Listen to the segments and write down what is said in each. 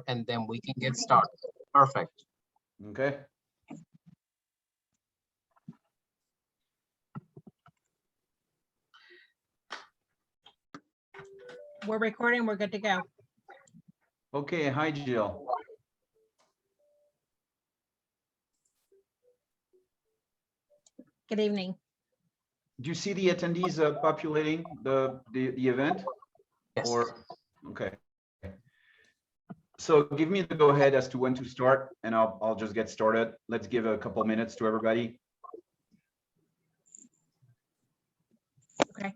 and then we can get started. Perfect. Okay. We're recording. We're good to go. Okay. Hi, Jill. Good evening. Do you see the attendees populating the event? Yes. Or okay. So give me the go ahead as to when to start, and I'll just get started. Let's give a couple minutes to everybody. Okay.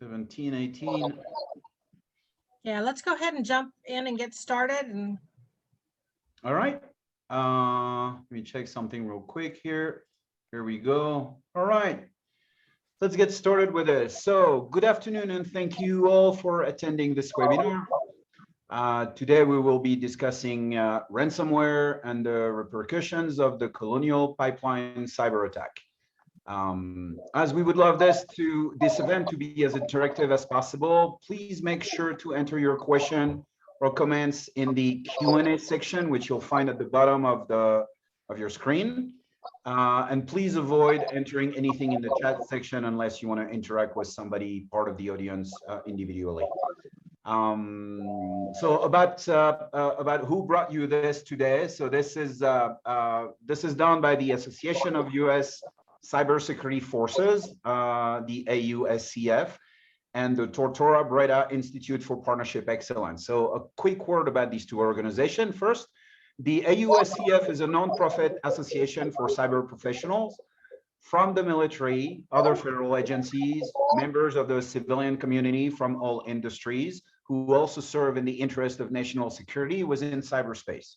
Seventeen, 18. Yeah, let's go ahead and jump in and get started. And All right. Let me check something real quick here. Here we go. All right. Let's get started with this. So good afternoon and thank you all for attending this webinar. Today we will be discussing ransomware and the repercussions of the Colonial pipeline cyber attack. As we would love this event to be as interactive as possible, please make sure to enter your question or comments in the Q&A section, which you'll find at the bottom of your screen. And please avoid entering anything in the chat section unless you want to interact with somebody, part of the audience, individually. So about who brought you this today. So this is done by the Association of U.S. Cybersecurity Forces, the AUSCF, and the Tortora Brayda Institute for Partnership Excellence. So a quick word about these two organizations. First, the AUSCF is a nonprofit association for cyber professionals from the military, other federal agencies, members of the civilian community from all industries, who also serve in the interest of national security within cyberspace.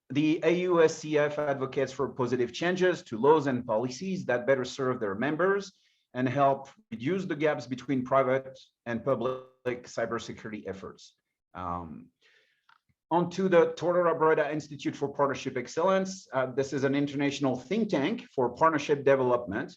The AUSCF advocates for positive changes to laws and policies that better serve their members and help reduce the gaps between private and public cybersecurity efforts. Onto the Tortora Brayda Institute for Partnership Excellence. This is an international think tank for partnership development.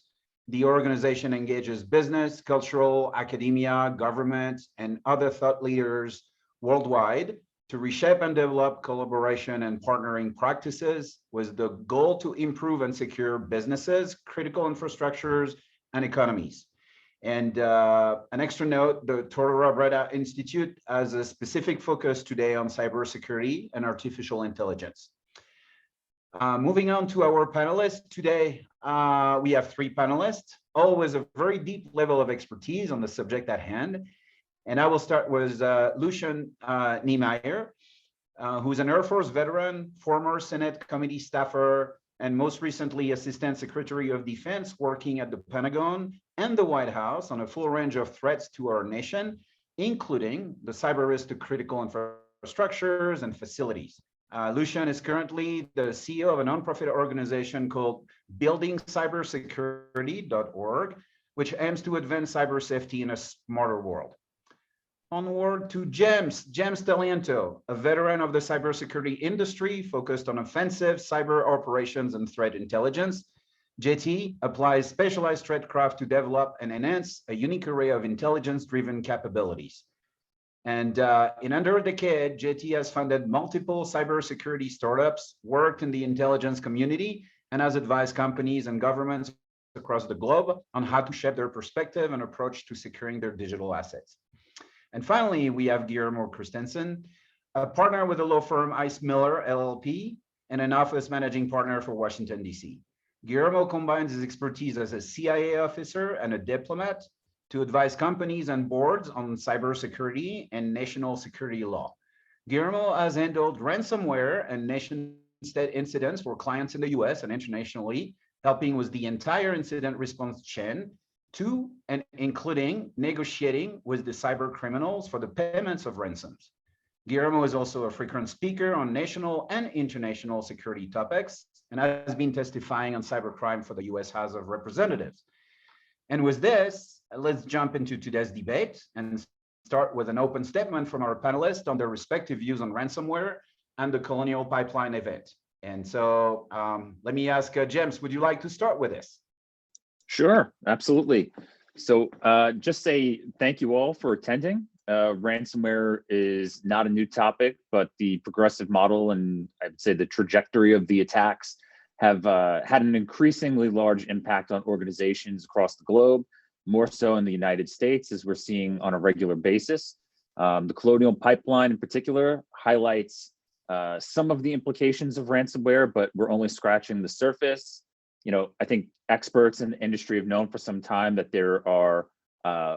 The organization engages business, cultural, academia, government, and other thought leaders worldwide to reshape and develop collaboration and partnering practices with the goal to improve and secure businesses, critical infrastructures, and economies. And an extra note, the Tortora Brayda Institute has a specific focus today on cybersecurity and artificial intelligence. Moving on to our panelists today, we have three panelists, all with a very deep level of expertise on the subject at hand. And I will start with Lucian Niemeyer, who's an Air Force veteran, former Senate committee staffer, and most recently Assistant Secretary of Defense working at the Pentagon and the White House on a full range of threats to our nation, including the cyber risk to critical infrastructures and facilities. Lucian is currently the CEO of a nonprofit organization called buildingcybersecurity.org, which aims to advance cyber safety in a smarter world. Onward to James Taliento, a veteran of the cybersecurity industry focused on offensive cyber operations and threat intelligence. JT applies specialized threatcraft to develop and enhance a unique array of intelligence-driven capabilities. And in under a decade, JT has funded multiple cybersecurity startups, worked in the intelligence community, and has advised companies and governments across the globe on how to shape their perspective and approach to securing their digital assets. And finally, we have Guillermo Christensen, a partner with the law firm Ice Miller LLP, and an office managing partner for Washington, D.C. Guillermo combines his expertise as a CIA officer and a diplomat to advise companies and boards on cybersecurity and national security law. Guillermo has handled ransomware and nation-state incidents for clients in the US and internationally, helping with the entire incident response chain to and including negotiating with the cyber criminals for the payments of ransoms. Guillermo is also a frequent speaker on national and international security topics and has been testifying on cybercrime for the US House of Representatives. And with this, let's jump into today's debate and start with an open statement from our panelists on their respective views on ransomware and the Colonial pipeline event. And so let me ask James, would you like to start with this? Sure, absolutely. So just say thank you all for attending. Ransomware is not a new topic, but the progressive model and I'd say the trajectory of the attacks have had an increasingly large impact on organizations across the globe, more so in the United States, as we're seeing on a regular basis. The Colonial pipeline in particular highlights some of the implications of ransomware, but we're only scratching the surface. You know, I think experts in the industry have known for some time that there are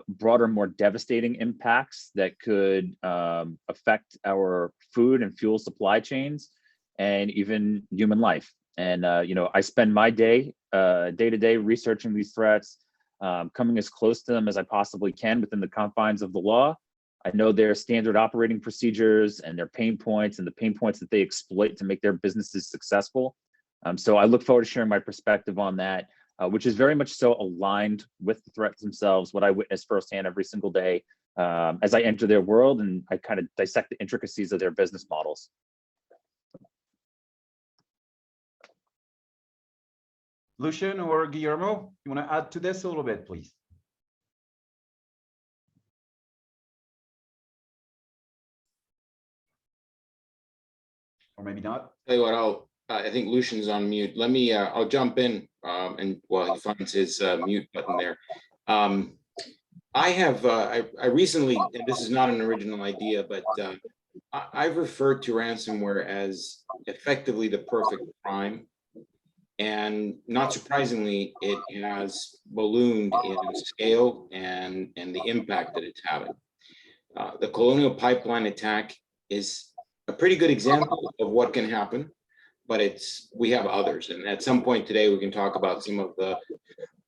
broader, more devastating impacts that could affect our food and fuel supply chains and even human life. And, you know, I spend my day to day researching these threats, coming as close to them as I possibly can within the confines of the law. I know their standard operating procedures and their pain points and the pain points that they exploit to make their businesses successful. So I look forward to sharing my perspective on that, which is very much so aligned with the threats themselves, what I witness firsthand every single day as I enter their world and I kind of dissect the intricacies of their business models. Lucian or Guillermo, you want to add to this a little bit, please? Or maybe not. Tell you what, I think Lucian's on mute. Let me, I'll jump in and while he finds his mute button there. I recently, and this is not an original idea, but I've referred to ransomware as effectively the perfect crime. And not surprisingly, it has ballooned in scale and the impact that it's having. The Colonial pipeline attack is a pretty good example of what can happen, but we have others. And at some point today, we can talk about some of the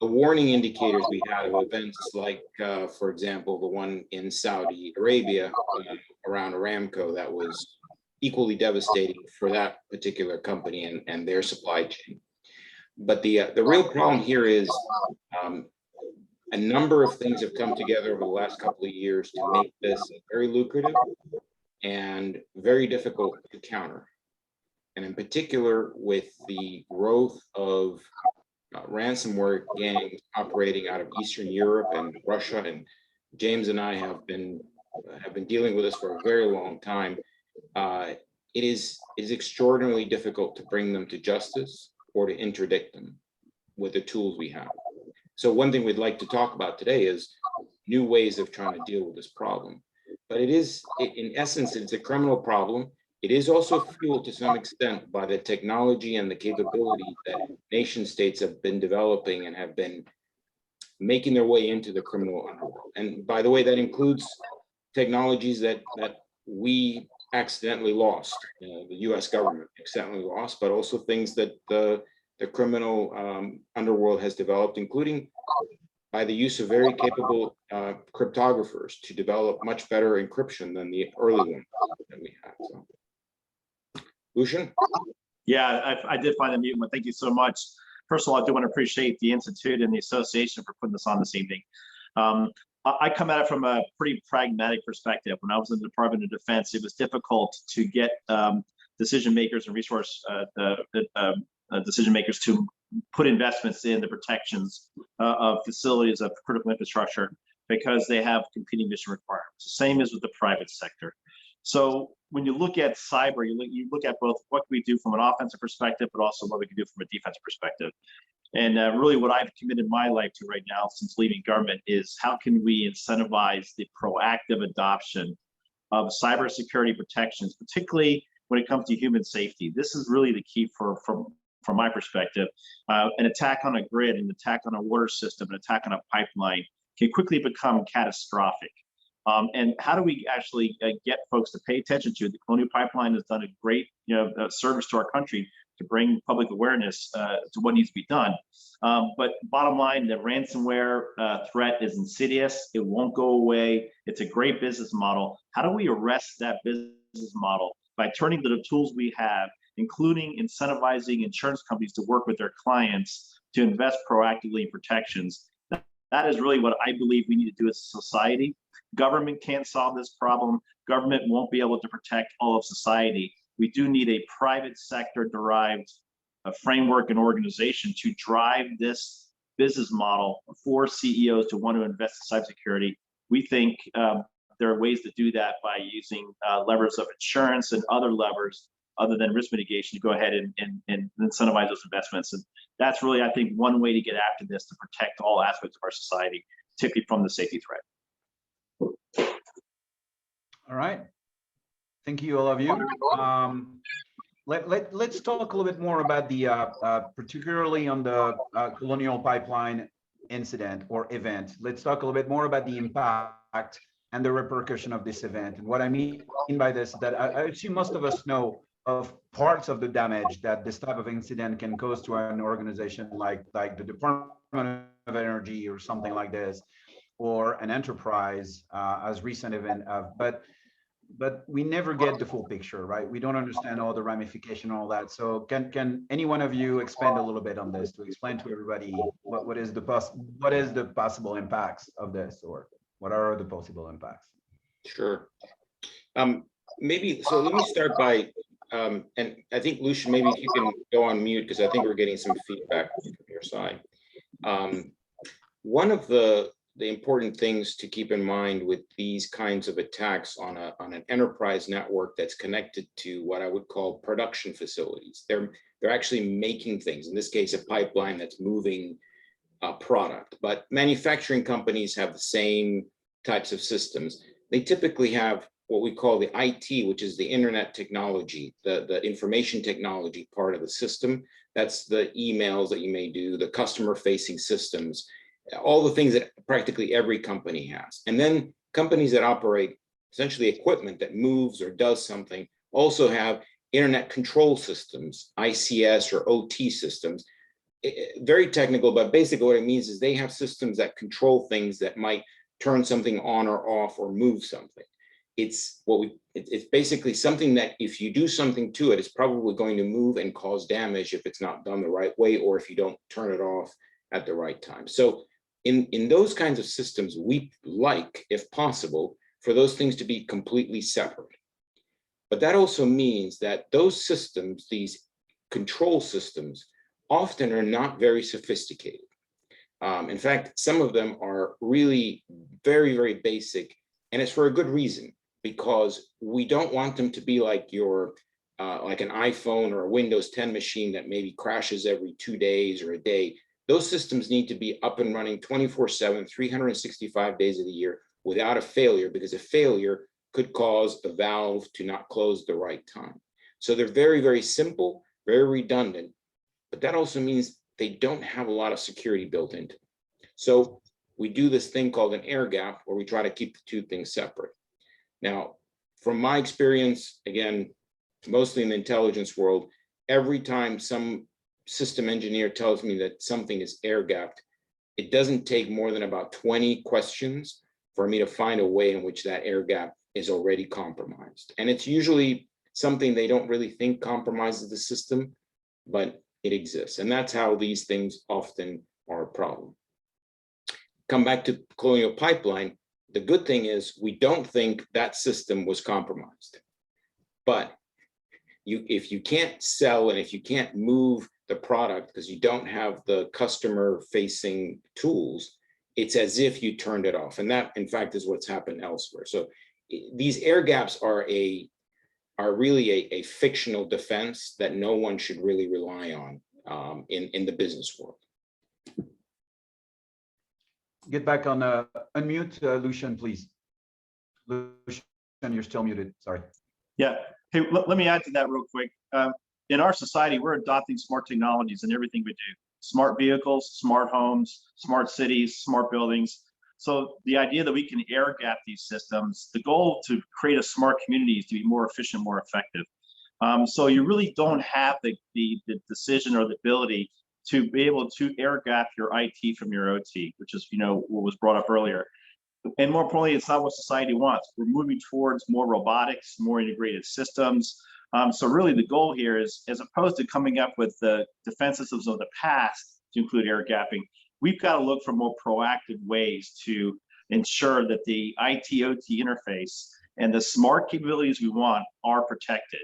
warning indicators we had of events like, for example, the one in Saudi Arabia around Aramco that was equally devastating for that particular company and their supply chain. But the real problem here is a number of things have come together over the last couple of years to make this very lucrative and very difficult to counter. And in particular, with the growth of ransomware gangs operating out of Eastern Europe and Russia, and James and I have been dealing with this for a very long time. It is extraordinarily difficult to bring them to justice or to interdict them with the tools we have. So one thing we'd like to talk about today is new ways of trying to deal with this problem. But in essence, it's a criminal problem. It is also fueled to some extent by the technology and the capability that nation states have been developing and have been making their way into the criminal underworld. And by the way, that includes technologies that we accidentally lost, the US government accidentally lost, but also things that the criminal underworld has developed, including by the use of very capable cryptographers to develop much better encryption than the early one that we had. So. Lucian? Yeah, I did find the mute, but thank you so much. First of all, I do want to appreciate the Institute and the association for putting this on this evening. I come at it from a pretty pragmatic perspective. When I was in the Department of Defense, it was difficult to get decision makers and resource decision makers to put investments in the protections of facilities of critical infrastructure because they have competing mission requirements. The same is with the private sector. So when you look at cyber, you look at both what we do from an offensive perspective, but also what we can do from a defensive perspective. And really what I've committed my life to right now since leaving government is how can we incentivize the proactive adoption of cybersecurity protections, particularly when it comes to human safety. This is really the key from my perspective. An attack on a grid, an attack on a water system, an attack on a pipeline can quickly become catastrophic. And how do we actually get folks to pay attention to it? The Colonial Pipeline has done a great service to our country to bring public awareness to what needs to be done. But bottom line, the ransomware threat is insidious. It won't go away. It's a great business model. How do we arrest that business model? By turning to the tools we have, including incentivizing insurance companies to work with their clients to invest proactively in protections. That is really what I believe we need to do as a society. Government can't solve this problem. Government won't be able to protect all of society. We do need a private sector derived framework and organization to drive this business model for CEOs to want to invest in cybersecurity. We think there are ways to do that by using levers of insurance and other levers other than risk mitigation to go ahead and incentivize those investments. And that's really, I think, one way to get after this to protect all aspects of our society, particularly from the safety threat. All right. Thank you, all of you. Let's talk a little bit more about the, particularly on the Colonial Pipeline incident or event. Let's talk a little bit more about the impact and the repercussion of this event. And what I mean by this is that I assume most of us know of parts of the damage that this type of incident can cause to an organization like the Department of Energy or something like this, or an enterprise as recent event of, but we never get the full picture, right? We don't understand all the ramification and all that. So can any one of you expand a little bit on this to explain to everybody what is the possible impacts of this, or what are the possible impacts? Sure. Maybe, so let me start by, and I think Lucian, maybe you can go on mute because I think we're getting some feedback from your side. One of the important things to keep in mind with these kinds of attacks on an enterprise network that's connected to what I would call production facilities. They're actually making things, in this case, a pipeline that's moving a product, but manufacturing companies have the same types of systems. They typically have what we call the IT, which is the internet technology, the information technology part of the system. That's the emails that you may do, the customer facing systems, all the things that practically every company has. And then companies that operate essentially equipment that moves or does something also have internet control systems, ICS or OT systems. Very technical, but basically what it means is they have systems that control things that might turn something on or off or move something. It's basically something that if you do something to it, it's probably going to move and cause damage if it's not done the right way, or if you don't turn it off at the right time. So in those kinds of systems, we like, if possible, for those things to be completely separate. But that also means that those systems, these control systems, often are not very sophisticated. In fact, some of them are really very, very basic, and it's for a good reason, because we don't want them to be like your, like an iPhone or a Windows 10 machine that maybe crashes every 2 days or a day. Those systems need to be up and running 24/7, 365 days of the year without a failure, because a failure could cause a valve to not close the right time. So they're very, very simple, very redundant, but that also means they don't have a lot of security built into them. So we do this thing called an air gap, where we try to keep the two things separate. Now, from my experience, again, mostly in the intelligence world, every time some system engineer tells me that something is air gapped, it doesn't take more than about 20 questions for me to find a way in which that air gap is already compromised. And it's usually something they don't really think compromises the system, but it exists. And that's how these things often are a problem. Come back to Colonial Pipeline. The good thing is we don't think that system was compromised. But if you can't sell and if you can't move the product because you don't have the customer facing tools, it's as if you turned it off. And that, in fact, is what's happened elsewhere. So these air gaps are really a fictional defense that no one should really rely on in the business world. Get back on unmute, Lucian, please. Lucian. you're still muted. Sorry. Yeah. Hey, let me add to that real quick. In our society, we're adopting smart technologies in everything we do. Smart vehicles, smart homes, smart cities, smart buildings. So the idea that we can air gap these systems, the goal to create a smart community is to be more efficient, more effective. So you really don't have the decision or the ability to be able to air gap your IT from your OT, which is, what was brought up earlier. And more importantly, it's not what society wants. We're moving towards more robotics, more integrated systems. So really the goal here is, as opposed to coming up with the defense systems of the past to include air gapping, we've got to look for more proactive ways to ensure that the IT-OT interface and the smart capabilities we want are protected.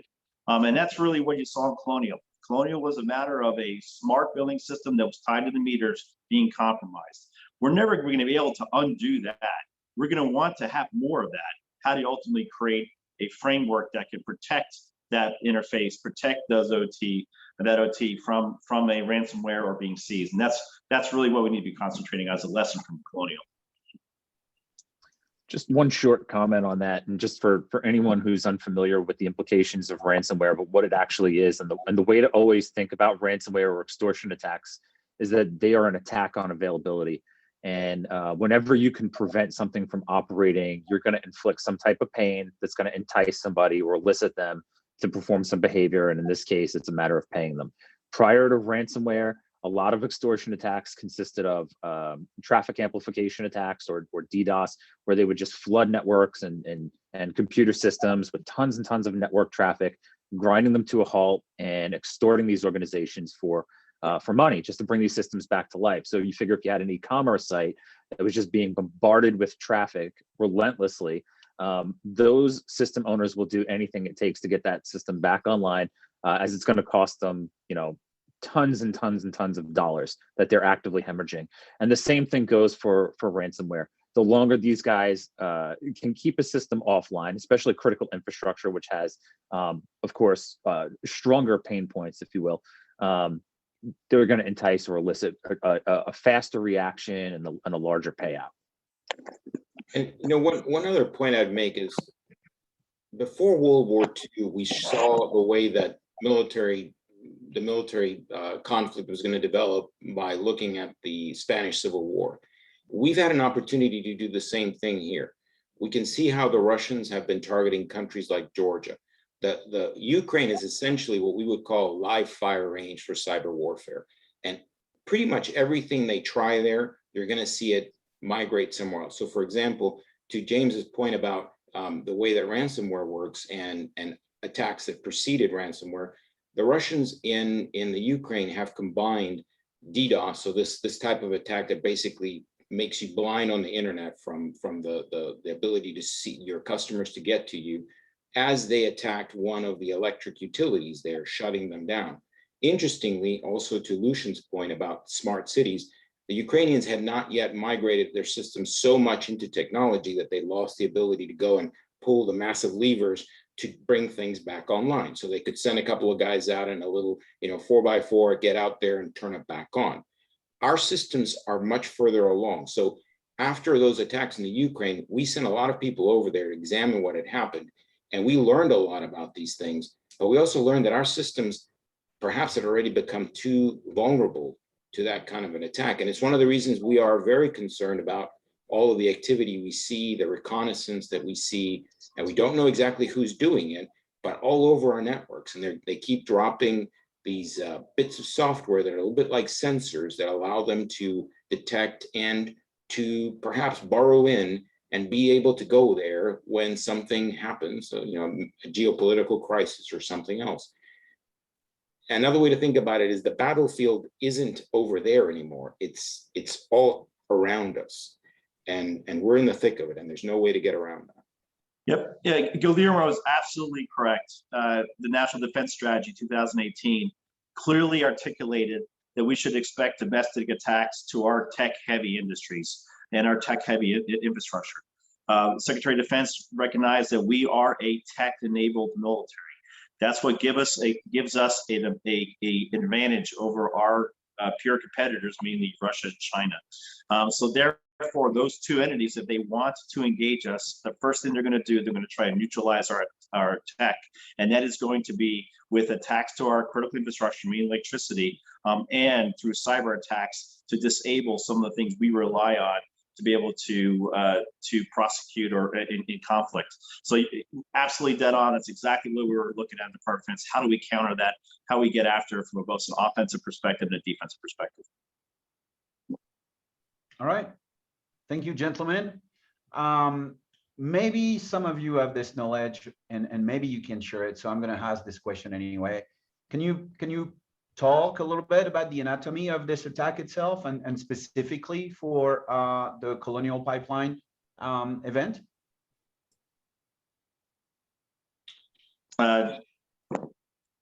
And that's really what you saw in Colonial. Colonial was a matter of a smart building system that was tied to the meters being compromised. We're never going to be able to undo that. We're going to want to have more of that. How do you ultimately create a framework that can protect that interface, protect those OT from a ransomware or being seized? And that's really what we need to be concentrating on as a lesson from Colonial. Just one short comment on that, and just for anyone who's unfamiliar with the implications of ransomware, but what it actually is, and the way to always think about ransomware or extortion attacks is that they are an attack on availability. And whenever you can prevent something from operating, you're going to inflict some type of pain that's going to entice somebody or elicit them to perform some behavior. And in this case, it's a matter of paying them. Prior to ransomware, a lot of extortion attacks consisted of traffic amplification attacks or DDoS, where they would just flood networks and computer systems with tons and tons of network traffic, grinding them to a halt and extorting these organizations for money, just to bring these systems back to life. So you figure if you had an e-commerce site that was just being bombarded with traffic relentlessly, those system owners will do anything it takes to get that system back online, as it's going to cost them, tons and tons and tons of dollars that they're actively hemorrhaging. And the same thing goes for ransomware. The longer these guys can keep a system offline, especially critical infrastructure, which has, of course, stronger pain points, if you will, they're going to entice or elicit a faster reaction and a larger payout. And one other point I'd make is, before World War II, we saw the way that the military conflict was going to develop by looking at the Spanish Civil War. We've had an opportunity to do the same thing here. We can see how the Russians have been targeting countries like Georgia. The Ukraine is essentially what we would call a live fire range for cyber warfare. And pretty much everything they try there, you're going to see it migrate somewhere else. So for example, to James's point about the way that ransomware works and attacks that preceded ransomware, the Russians in the Ukraine have combined DDoS, so this type of attack that basically makes you blind on the internet from the ability to see your customers to get to you, as they attacked one of the electric utilities there, shutting them down. Interestingly, also to Lucian's point about smart cities, the Ukrainians had not yet migrated their systems so much into technology that they lost the ability to go and pull the massive levers to bring things back online. So they could send a couple of guys out in a little, 4x4, get out there and turn it back on. Our systems are much further along. So after those attacks in the Ukraine, we sent a lot of people over there to examine what had happened. And we learned a lot about these things, but we also learned that our systems perhaps had already become too vulnerable to that kind of an attack. And it's one of the reasons we are very concerned about all of the activity we see, the reconnaissance that we see, and we don't know exactly who's doing it, but all over our networks. And they keep dropping these bits of software that are a little bit like sensors that allow them to detect and to perhaps burrow in and be able to go there when something happens, so, a geopolitical crisis or something else. Another way to think about it is the battlefield isn't over there anymore. It's all around us, and we're in the thick of it, and there's no way to get around that. Yep. Yeah, Guillermo is absolutely correct. The National Defense Strategy 2018 clearly articulated that we should expect domestic attacks to our tech-heavy industries and our tech-heavy infrastructure. Secretary of Defense recognized that we are a tech-enabled military. That's what gives us an advantage over our peer competitors, mainly Russia and China. So therefore, those two entities, if they want to engage us, the first thing they're going to do, they're going to try and neutralize our tech, and that is going to be with attacks to our critical infrastructure, meaning electricity, and through cyber attacks to disable some of the things we rely on to be able to prosecute or in conflict. So absolutely dead on. That's exactly what we were looking at in the Department of Defense. How do we counter that? How do we get after it from both an offensive perspective and a defensive perspective? All right. Thank you, gentlemen. Maybe some of you have this knowledge and maybe you can share it. So I'm going to ask this question anyway. Can you talk a little bit about the anatomy of this attack itself and specifically for the Colonial pipeline event?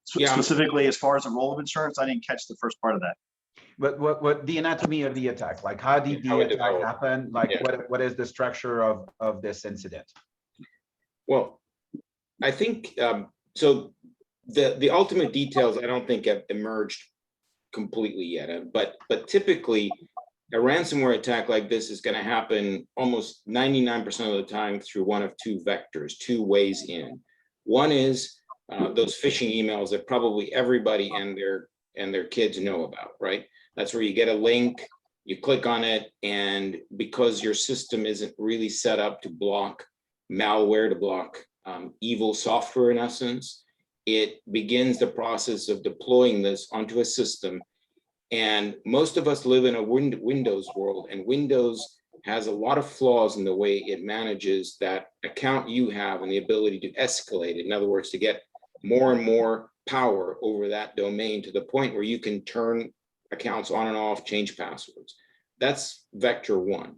Specifically, as far as the role of insurance, I didn't catch the first part of that. But what the anatomy of the attack, like how did the attack happen? Like what is the structure of this incident? Well, I think so. The ultimate details I don't think have emerged completely yet, but typically a ransomware attack like this is going to happen almost 99% of the time through one of two vectors, two ways in. One is those phishing emails that probably everybody and their kids know about, right? That's where you get a link, you click on it, and because your system isn't really set up to block malware, to block evil software in essence, it begins the process of deploying this onto a system. And most of us live in a Windows world, and Windows has a lot of flaws in the way it manages that account you have and the ability to escalate it. In other words, to get more and more power over that domain to the point where you can turn accounts on and off, change passwords. That's vector one.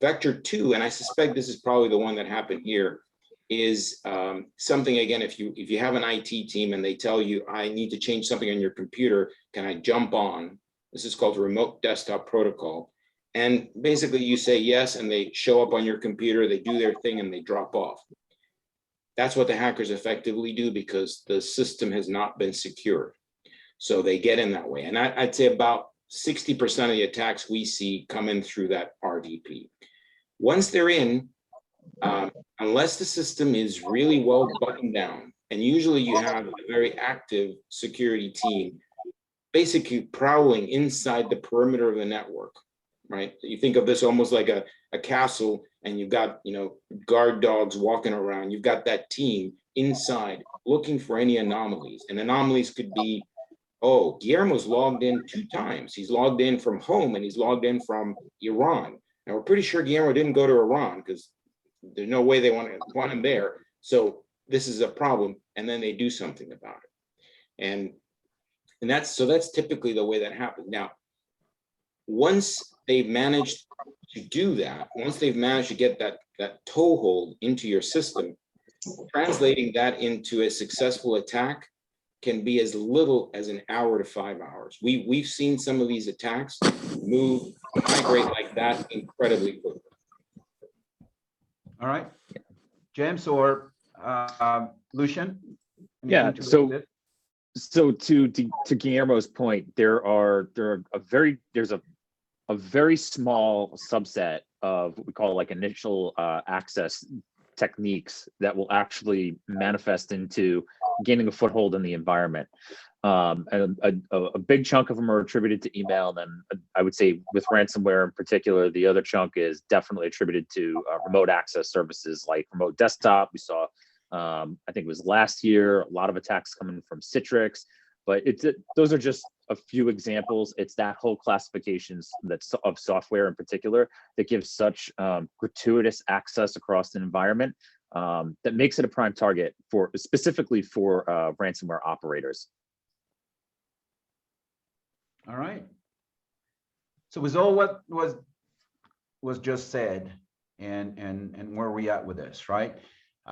Vector two, and I suspect this is probably the one that happened here, is something, again, if you have an IT team and they tell you, I need to change something on your computer, can I jump on? This is called a remote desktop protocol. And basically you say yes, and they show up on your computer, they do their thing, and they drop off. That's what the hackers effectively do because the system has not been secured. So they get in that way. And I'd say about 60% of the attacks we see come in through that RDP. Once they're in, unless the system is really well buttoned down, and usually you have a very active security team basically prowling inside the perimeter of the network, right? You think of this almost like a castle, and you've got, guard dogs walking around. You've got that team inside looking for any anomalies. And anomalies could be, oh, Guillermo's logged in 2 times. He's logged in from home and he's logged in from Iran. Now we're pretty sure Guillermo didn't go to Iran because there's no way they want him there. So this is a problem, and then they do something about it. And that's typically the way that happens. Now, once they've managed to do that, once they've managed to get that toehold into your system, translating that into a successful attack can be as little as an hour to 5 hours. We've seen some of these attacks migrate like that incredibly quickly. All right, James or Lucian? Yeah. So to Guillermo's point, there's a very small subset of what we call like initial access techniques that will actually manifest into gaining a foothold in the environment. And a big chunk of them are attributed to email. And then I would say with ransomware in particular, the other chunk is definitely attributed to remote access services like remote desktop. We saw, I think it was last year, a lot of attacks coming from Citrix, but those are just a few examples. It's that whole classifications of software in particular that gives such gratuitous access across an environment that makes it a prime target specifically for ransomware operators. All right. So with all what was just said and where we at with this, right?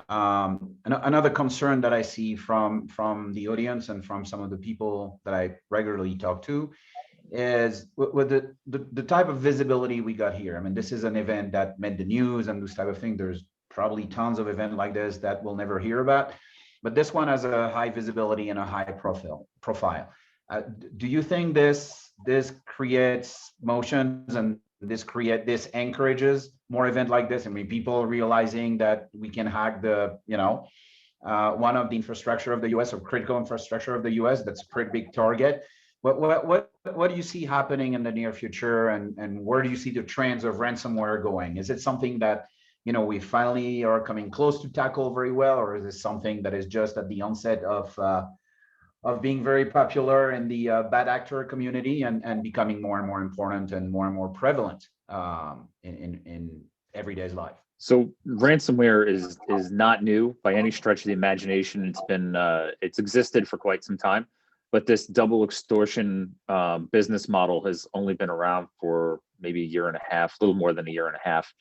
Another concern that I see from the audience and from some of the people that I regularly talk to is with the type of visibility we got here. I mean, this is an event that made the news and this type of thing. There's probably tons of events like this that we'll never hear about, but this one has a high visibility and a high profile. Do you think this creates motions and this encourages more event like this. I mean, people realizing that we can hack the, one of the infrastructure of the US or critical infrastructure of the US. That's a pretty big target. What do you see happening in the near future, and where do you see the trends of ransomware going? Is it something that we finally are coming close to tackle very well, or is it something that is just at the onset of being very popular in the bad actor community and becoming more and more important and more prevalent in everyday's life? So ransomware is not new by any stretch of the imagination. It's been it's existed for quite some time, but this double extortion business model has only been around for maybe a year and a half, a little more than a year and a half.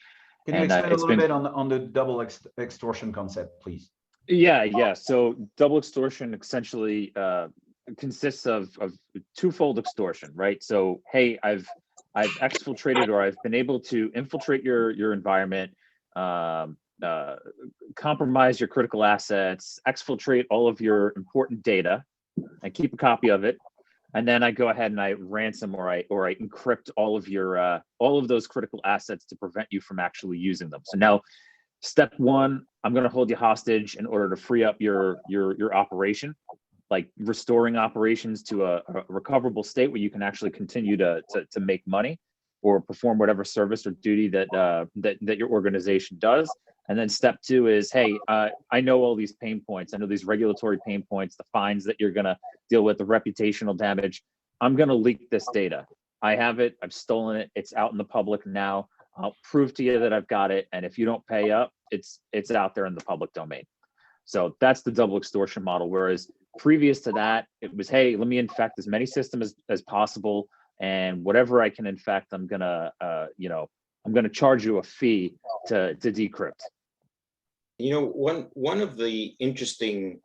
Can you expand a little bit on the double extortion concept, please? Yeah. So double extortion essentially consists of twofold extortion, right? So, hey, I've exfiltrated, or I've been able to infiltrate your environment, compromise your critical assets, exfiltrate all of your important data, and keep a copy of it. And then I go ahead and I ransom or I encrypt all of those critical assets to prevent you from actually using them. So now, step one, I'm going to hold you hostage in order to free up your operation, like restoring operations to a recoverable state where you can actually continue to make money or perform whatever service or duty that your organization does. And then step two is, hey, I know all these pain points. I know these regulatory pain points, the fines that you're going to deal with, the reputational damage. I'm going to leak this data. I have it. I've stolen it. It's out in the public now. I'll prove to you that I've got it. And if you don't pay up, it's out there in the public domain. So that's the double extortion model. Whereas previous to that, it was, hey, let me infect as many systems as possible. And whatever I can infect, I'm gonna charge you a fee to decrypt. One of the interesting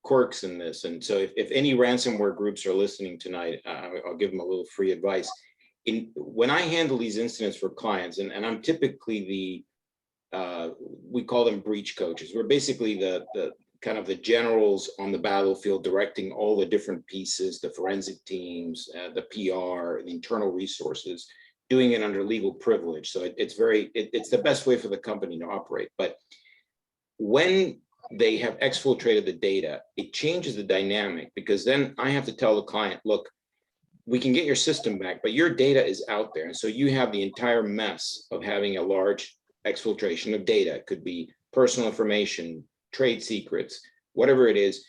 quirks in this, and so if any ransomware groups are listening tonight, I'll give them a little free advice. When I handle these incidents for clients, and I'm typically we call them breach coaches. We're basically the kind of the generals on the battlefield, directing all the different pieces, the forensic teams, the PR, the internal resources, doing it under legal privilege. So it's the best way for the company to operate. But when they have exfiltrated the data, it changes the dynamic, because then I have to tell the client, look, we can get your system back, but your data is out there. And so you have the entire mess of having a large exfiltration of data. It could be personal information, trade secrets, whatever it is.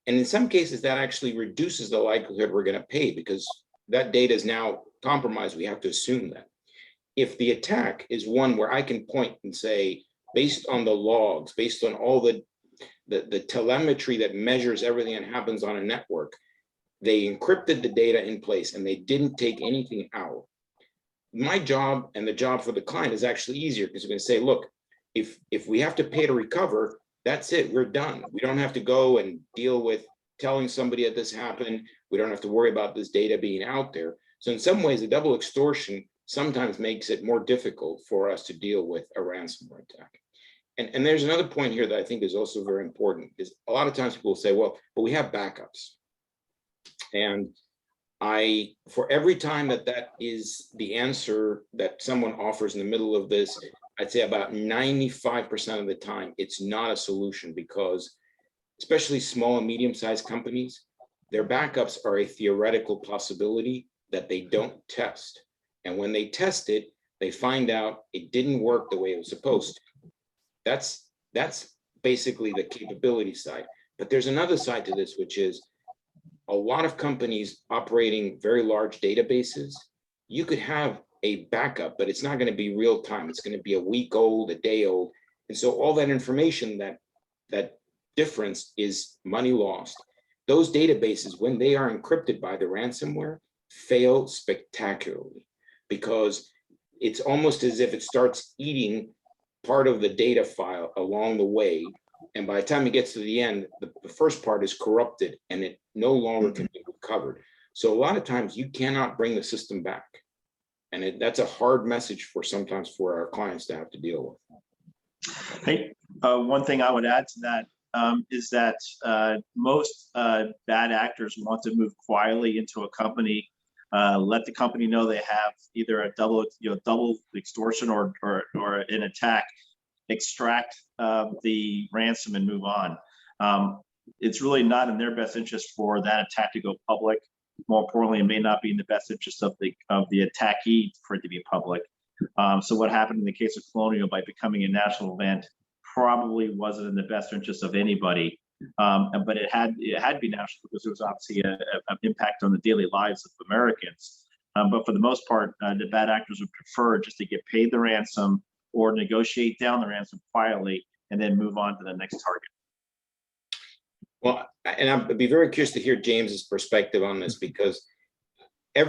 And in some cases, that actually reduces the likelihood we're going to pay, because that data is now compromised. We have to assume that. If the attack is one where I can point and say, based on the logs, based on all the telemetry that measures everything that happens on a network, they encrypted the data in place and they didn't take anything out. My job and the job for the client is actually easier, because we're going to say, look, if we have to pay to recover, that's it, we're done. We don't have to go and deal with telling somebody that this happened. We don't have to worry about this data being out there. So in some ways, the double extortion sometimes makes it more difficult for us to deal with a ransomware attack. And there's another point here that I think is also very important, is a lot of times people say, well, but we have backups. And for every time that is the answer that someone offers in the middle of this, I'd say about 95% of the time, it's not a solution, because especially small and medium-sized companies, their backups are a theoretical possibility that they don't test. And when they test it, they find out it didn't work the way it was supposed to. That's basically the capability side. But there's another side to this, which is a lot of companies operating very large databases. You could have a backup, but it's not going to be real time. It's going to be a week old, a day old. And so all that information, that difference is money lost. Those databases, when they are encrypted by the ransomware, fail spectacularly, because it's almost as if it starts eating part of the data file along the way. And by the time it gets to the end, the first part is corrupted and it no longer can be recovered. So a lot of times you cannot bring the system back. And that's a hard message sometimes for our clients to have to deal with. Hey, one thing I would add to that is that most bad actors want to move quietly into a company let the company know they have either a double extortion or an attack, extract the ransom and move on. It's really not in their best interest for that attack to go public. More importantly, it may not be in the best interest of the attackee for it to be public. So what happened in the case of Colonial by becoming a national event probably wasn't in the best interest of anybody. But it had to be national because there was obviously an impact on the daily lives of Americans. But for the most part, the bad actors would prefer just to get paid the ransom or negotiate down the ransom quietly and then move on to the next target. Well, and I'd be very curious to hear James's perspective on this, because there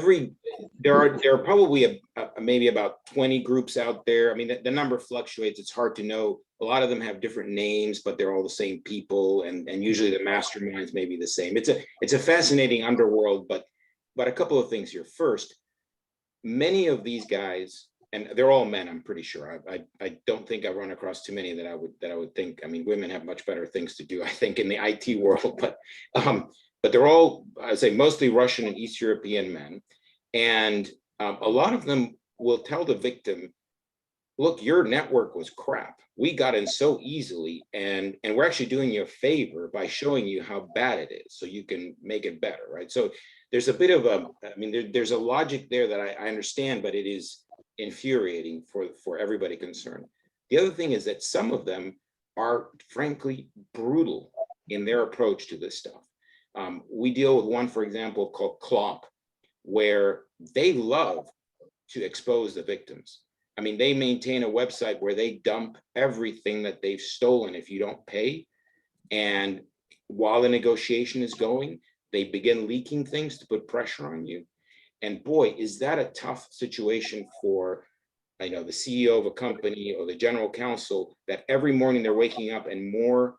are probably maybe about 20 groups out there. I mean, the number fluctuates. It's hard to know. A lot of them have different names, but they're all the same people, and usually the masterminds may be the same. It's a fascinating underworld, but a couple of things here. First, many of these guys, and they're all men, I'm pretty sure. I don't think I've run across too many that I would think. I mean, women have much better things to do, I think, in the IT world. But they're all, I'd say, mostly Russian and East European men, and a lot of them will tell the victim, "Look, your network was crap. We got in so easily, and we're actually doing you a favor by showing you how bad it is, so you can make it better," right? So there's a bit of there's a logic there that I understand, but it is infuriating for everybody concerned. The other thing is that some of them are frankly brutal in their approach to this stuff. We deal with one, for example, called Clomp, where they love to expose the victims. I mean, they maintain a website where they dump everything that they've stolen if you don't pay. And while the negotiation is going, they begin leaking things to put pressure on you. And boy, is that a tough situation for, I know, the CEO of a company or the general counsel, that every morning they're waking up and more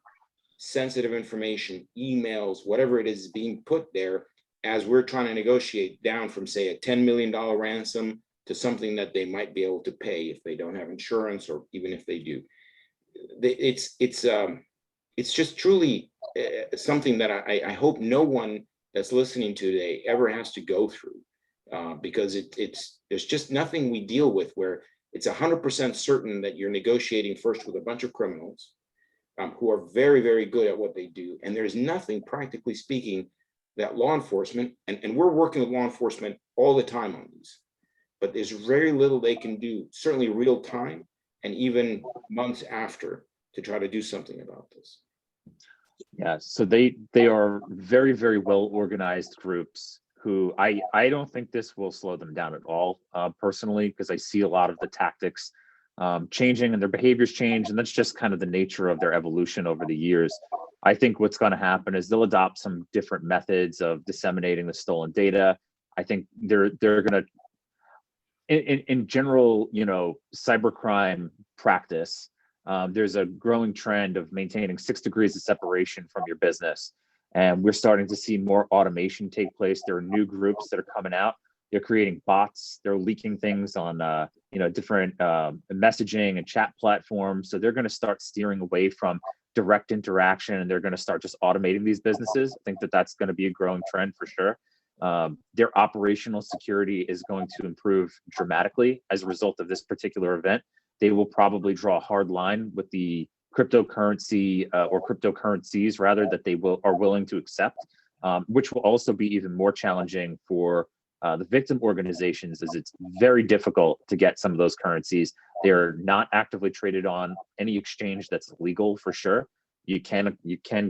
sensitive information, emails, whatever it is being put there as we're trying to negotiate down from, say, a $10 million ransom to something that they might be able to pay if they don't have insurance, or even if they do. It's just truly something that I hope no one that's listening today ever has to go through, because there's just nothing we deal with where it's 100% certain that you're negotiating first with a bunch of criminals who are very, very good at what they do. And there's nothing, practically speaking, that law enforcement, and we're working with law enforcement all the time on these, but there's very little they can do, certainly real time and even months after, to try to do something about this. Yeah, so they are very, very well organized groups who I don't think this will slow them down at all, personally, because I see a lot of the tactics changing and their behaviors change, and that's just kind of the nature of their evolution over the years. I think what's going to happen is they'll adopt some different methods of disseminating the stolen data. I think they're going to, in general, cybercrime practice, there's a growing trend of maintaining 6 degrees of separation from your business. And we're starting to see more automation take place. There are new groups that are coming out. They're creating bots. They're leaking things on, different messaging and chat platforms. So they're going to start steering away from direct interaction, and they're going to start just automating these businesses. I think that that's going to be a growing trend for sure. Their operational security is going to improve dramatically as a result of this particular event. They will probably draw a hard line with the cryptocurrency or cryptocurrencies rather that they are willing to accept, which will also be even more challenging for the victim organizations, as it's very difficult to get some of those currencies. They're not actively traded on any exchange that's legal for sure. You can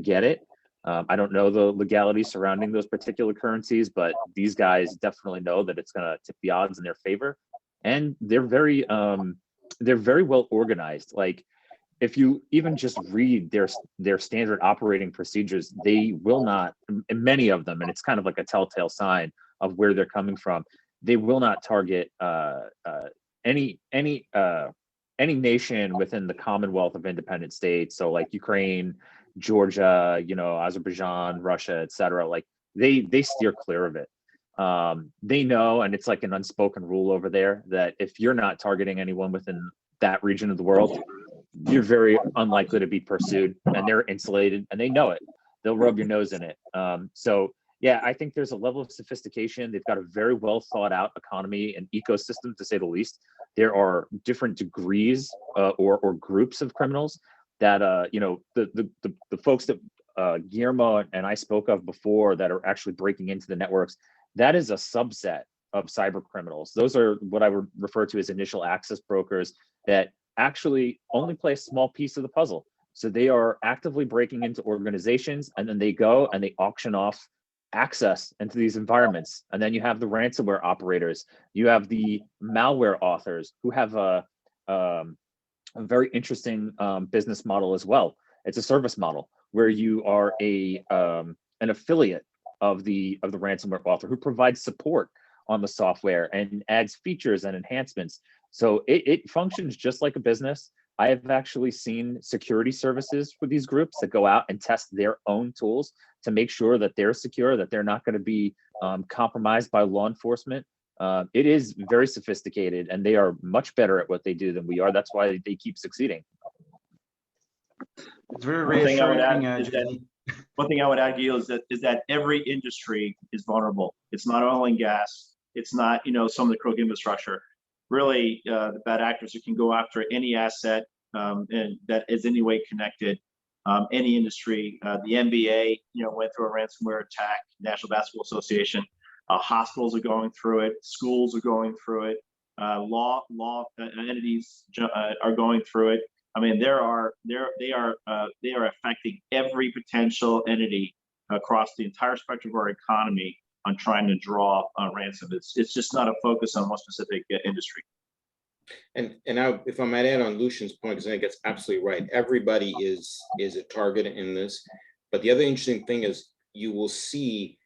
get it. I don't know the legality surrounding those particular currencies, but these guys definitely know that it's going to tip the odds in their favor, and they're very well organized. Like, if you even just read their standard operating procedures, they will not, and many of them, and it's kind of like a telltale sign of where they're coming from, they will not target any nation within the Commonwealth of Independent States. So like Ukraine, Georgia, Azerbaijan, Russia, etc. Like they steer clear of it. They know, and it's like an unspoken rule over there, that if you're not targeting anyone within that region of the world, you're very unlikely to be pursued, and they're insulated, and they know it. They'll rub your nose in it. So Yeah, I think there's a level of sophistication. They've got a very well thought out economy and ecosystem, to say the least. There are different degrees or groups of criminals that you know, the folks that Guillermo and I spoke of before that are actually breaking into the networks. That is a subset of cyber criminals. Those are what I would refer to as initial access brokers that actually only play a small piece of the puzzle. So they are actively breaking into organizations, and then they go and they auction off access into these environments. And then you have the ransomware operators, you have the malware authors who have a very interesting business model as well. It's a service model where you are an affiliate of the ransomware author who provides support on the software and adds features and enhancements. So it functions just like a business. I have actually seen security services for these groups that go out and test their own tools to make sure that they're secure, that they're not going to be compromised by law enforcement. It is very sophisticated, and they are much better at what they do than we are. That's why they keep succeeding. It's very One thing I would reassuring. add is that one thing I would add, Gil, is that every industry is vulnerable. It's not oil and gas. It's not, you know, some of the critical infrastructure. Really, the bad actors who can go after any asset and that is any way connected, any industry. The NBA, you know, went through a ransomware attack. National Basketball Association, hospitals are going through it. Schools are going through it. Law entities are going through it. I mean, they are affecting every potential entity across the entire spectrum of our economy on trying to draw ransom. It's just not a focus on one specific industry. And if I might add on Lucian's point, because I think it's absolutely right. Everybody is a target in this. But the other interesting thing is you will see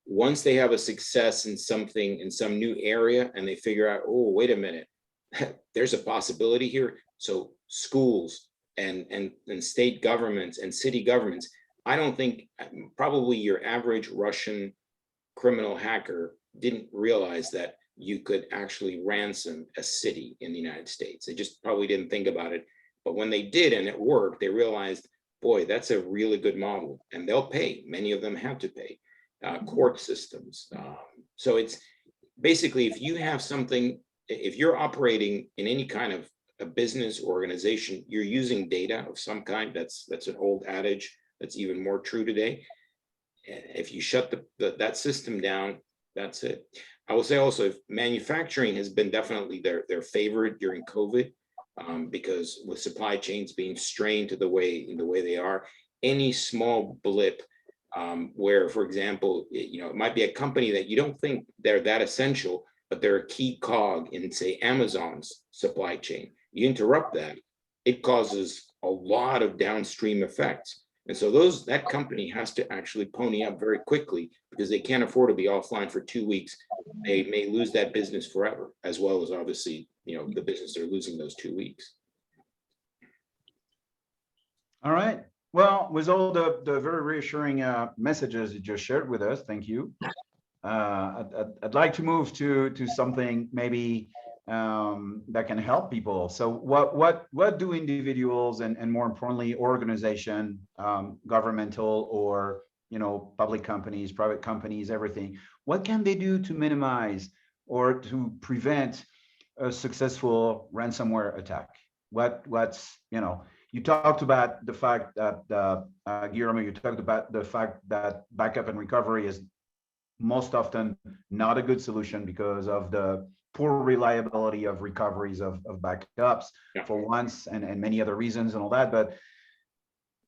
once they have a success in something, in some new area, and they figure out, oh, wait a minute, there's a possibility here. So schools and state governments and city governments, I don't think probably your average Russian criminal hacker didn't realize that you could actually ransom a city in the United States. They just probably didn't think about it. But when they did and it worked, they realized, boy, that's a really good model. And they'll pay. Many of them have to pay. Court systems. So it's basically, if you have something, if you're operating in any kind of a business organization, you're using data of some kind. That's an old adage that's even more true today. If you shut that system down, that's it. I will say also, if manufacturing has been definitely their favorite during COVID, because with supply chains being strained to the way they are, any small blip where, for example, it might be a company that you don't think they're that essential, but they're a key cog in, say, Amazon's supply chain. You interrupt that, it causes a lot of downstream effects. And so that company has to actually pony up very quickly because they can't afford to be offline for 2 weeks. They may lose that business forever, as well as obviously, the business they're losing those 2 weeks. All right. Well, with all the very reassuring messages you just shared with us, thank you. I'd like to move to something maybe that can help people. So what do individuals and more importantly organization, governmental or public companies, private companies, everything, what can they do to minimize or to prevent a successful ransomware attack? What's you talked about the fact that Guillermo, you talked about the fact that backup and recovery is most often not a good solution because of the poor reliability of recoveries of backups for once and many other reasons and all that. But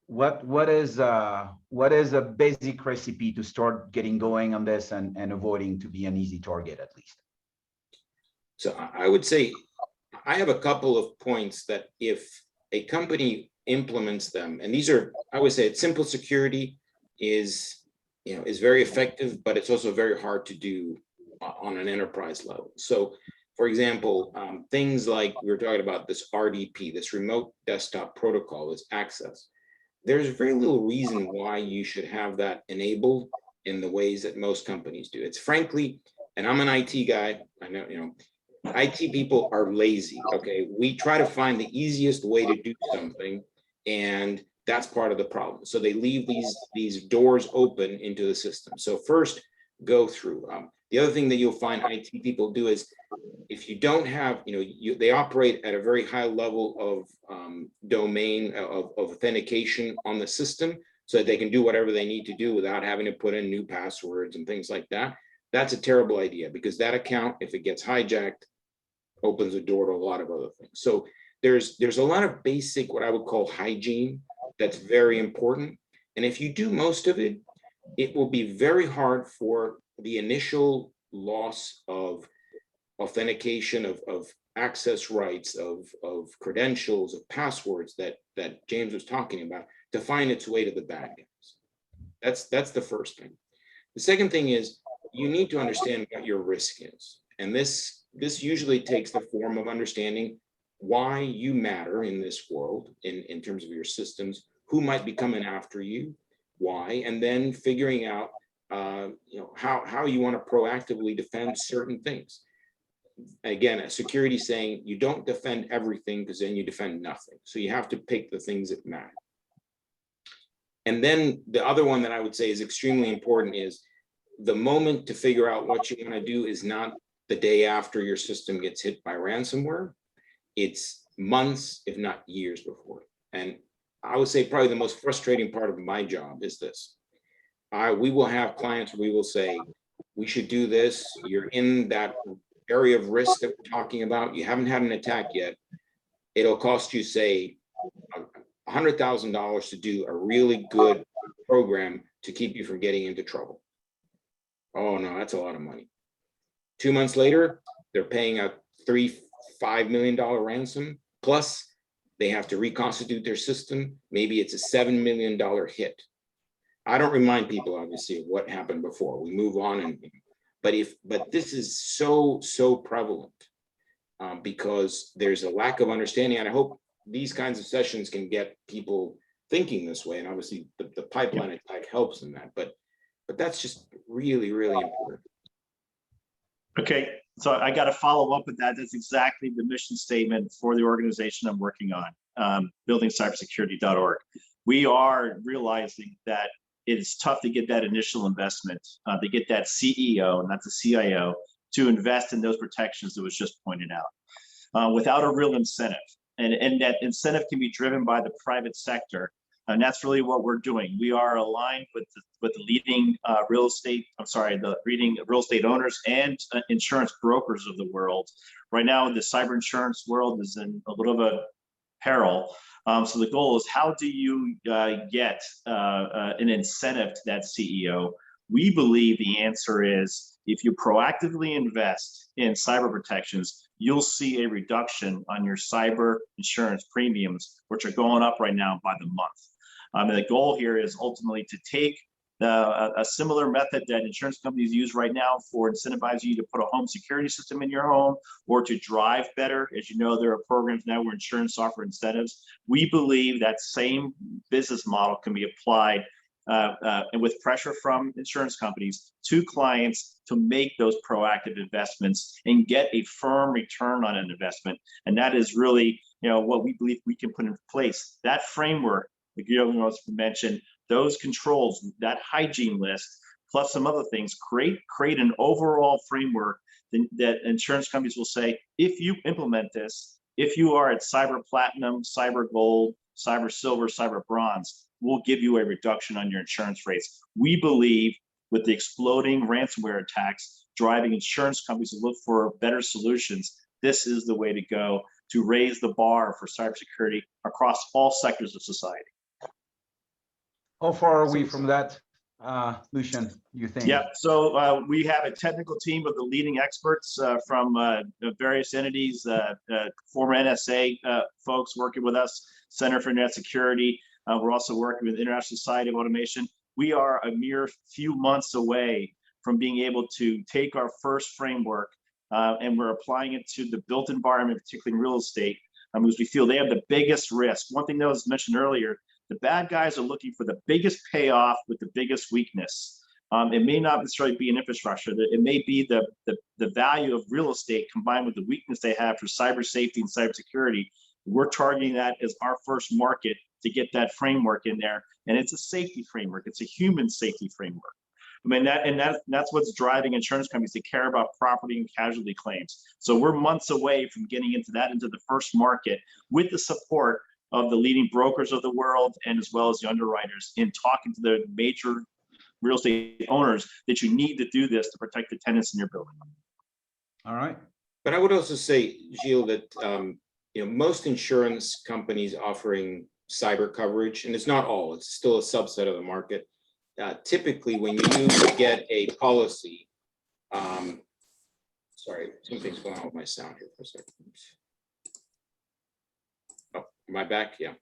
what is a basic recipe to start getting going on this and avoiding to be an easy target at least? So I would say I have a couple of points that if a company implements them, and these are, I would say, simple security is very effective, but it's also very hard to do on an enterprise level. So, for example, things like we were talking about this RDP, this remote desktop protocol, this access. There's very little reason why you should have that enabled in the ways that most companies do. It's frankly, and I'm an IT guy, I know, IT people are lazy, okay? We try to find the easiest way to do something, and That's part of the problem. So they leave these doors open into the system. So first, go through. The other thing that you'll find IT people do is, if you don't have, they operate at a very high level of domain of authentication on the system, so that they can do whatever they need to do without having to put in new passwords and things like that. That's a terrible idea, because that account, if it gets hijacked, opens the door to a lot of other things. So there's a lot of basic, what I would call hygiene, that's very important. And if you do most of it, it will be very hard for the initial loss of authentication, of access rights, of credentials, of passwords that James was talking about, to find its way to the bad guys. That's the first thing. The second thing is, you need to understand what your risk is. And this usually takes the form of understanding why you matter in this world, in terms of your systems, who might be coming after you, why, and then figuring out how you want to proactively defend certain things. Again, a security saying you don't defend everything, because then you defend nothing. So you have to pick the things that matter. And then the other one that I would say is extremely important is, the moment to figure out what you want to do is not the day after your system gets hit by ransomware. It's months, if not years before. And I would say probably the most frustrating part of my job is this. We will have clients where we will say, we should do this. You're in that area of risk that we're talking about. You haven't had an attack yet. It'll cost you, say, $100,000 to do a really good program to keep you from getting into trouble. Oh no, that's a lot of money. 2 months later, they're paying a $5 million ransom, plus they have to reconstitute their system. Maybe it's a $7 million hit. I don't remind people, obviously, of what happened before. We move on, but this is so prevalent because there's a lack of understanding. And I hope these kinds of sessions can get people thinking this way. And obviously, the pipeline attack helps in that. But that's just really, really important. Okay, so I got to follow up with that. That's exactly the mission statement for the organization I'm working on, buildingcybersecurity.org. We are realizing that it's tough to get that initial investment, to get that CEO, not the CIO, to invest in those protections that was just pointed out, without a real incentive. And that incentive can be driven by the private sector. And that's really what we're doing. We are aligned with the leading real estate owners and insurance brokers of the world. Right now, the cyber insurance world is in a little bit of peril. So the goal is, how do you get an incentive to that CEO? We believe the answer is, if you proactively invest in cyber protections, you'll see a reduction on your cyber insurance premiums, which are going up right now by the month. And the goal here is ultimately to take a similar method that insurance companies use right now for incentivizing you to put a home security system in your home or to drive better. As you know, there are programs now where insurance offer incentives. We believe that same business model can be applied and with pressure from insurance companies to clients to make those proactive investments and get a firm return on an investment. And that is really, what we believe we can put in place. That framework that Guillermo mentioned, those controls, that hygiene list, plus some other things, create an overall framework that insurance companies will say, if you implement this, if you are at cyber platinum, cyber gold, cyber silver, cyber bronze, we'll give you a reduction on your insurance rates. We believe with the exploding ransomware attacks driving insurance companies to look for better solutions, this is the way to go to raise the bar for cybersecurity across all sectors of society. How far are we from that, Lucian, you think? Yeah, so we have a technical team of the leading experts from various entities, former NSA folks working with us, Center for Internet Security. We're also working with International Society of Automation. We are a mere few months away from being able to take our first framework and we're applying it to the built environment, particularly in real estate, because we feel they have the biggest risk. One thing that was mentioned earlier, the bad guys are looking for the biggest payoff with the biggest weakness. It may not necessarily be an infrastructure. It may be the value of real estate combined with the weakness they have for cyber safety and cybersecurity. We're targeting that as our first market to get that framework in there. And it's a safety framework. It's a human safety framework. I mean, that's what's driving insurance companies to care about property and casualty claims. So we're months away from getting into the first market with the support of the leading brokers of the world, and as well as the underwriters, in talking to the major real estate owners that you need to do this to protect the tenants in your building. All right. But I would also say, Gilles, that most insurance companies offering cyber coverage, and it's not all, it's still a subset of the market. Typically, when you get a policy, sorry, something's going on with my sound here for a second. Oh, am I back? Yeah.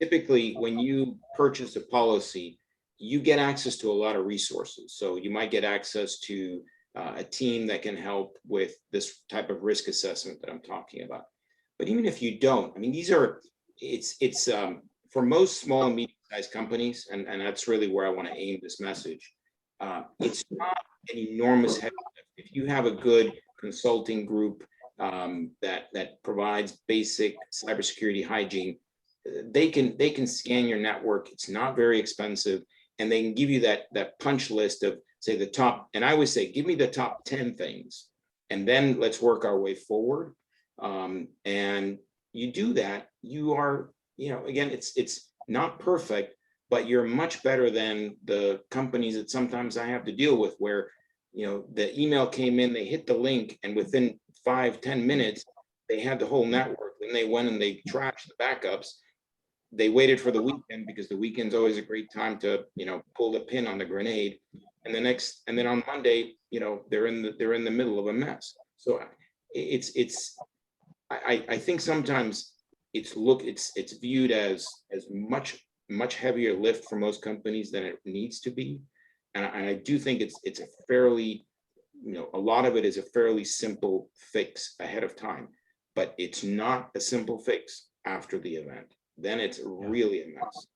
Typically, when you purchase a policy, you get access to a lot of resources. So you might get access to a team that can help with this type of risk assessment that I'm talking about. But even if you don't, I mean, it's for most small and medium-sized companies, and that's really where I want to aim this message. It's not an enormous heavy lift. If you have a good consulting group that provides basic cybersecurity hygiene, they can scan your network. It's not very expensive, and they can give you that punch list of, say, the top. And I always say, give me the top 10 things, and then let's work our way forward. And you do that, you are, again, it's not perfect, but you're much better than the companies that sometimes I have to deal with, where, the email came in, they hit the link, and within 5-10 minutes, they had the whole network. Then they went and they trashed the backups. They waited for the weekend, because the weekend's always a great time to, pull the pin on the grenade. And then on Monday, they're in the middle of a mess. So I think sometimes it's viewed as much heavier lift for most companies than it needs to be. And I do think it's a fairly, a lot of it is a fairly simple fix ahead of time, but it's not a simple fix after the event. Then it's really a mess.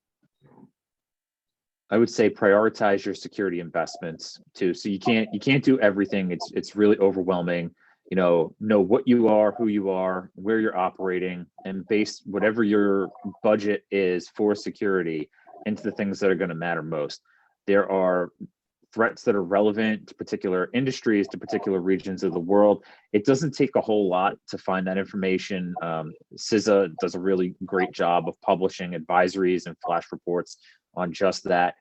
I would say prioritize your security investments too. So you can't do everything. It's really overwhelming. Know what you are, who you are, where you're operating, and base whatever your budget is for security into the things that are going to matter most. There are threats that are relevant to particular industries, to particular regions of the world. It doesn't take a whole lot to find that information. CISA does a really great job of publishing advisories and flash reports on just that.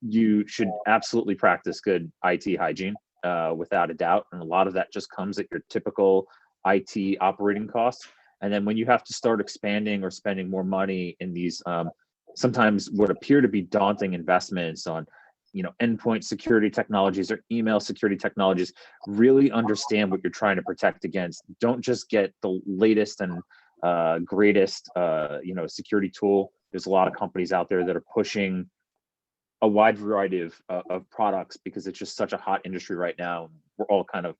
You should absolutely practice good IT hygiene, without a doubt. And a lot of that just comes at your typical IT operating costs. And then when you have to start expanding or spending more money in these sometimes what appear to be daunting investments on endpoint security technologies or email security technologies, really understand what you're trying to protect against. Don't just get the latest and greatest security tool. There's a lot of companies out there that are pushing a wide variety of products because it's just such a hot industry right now. We're all kind of,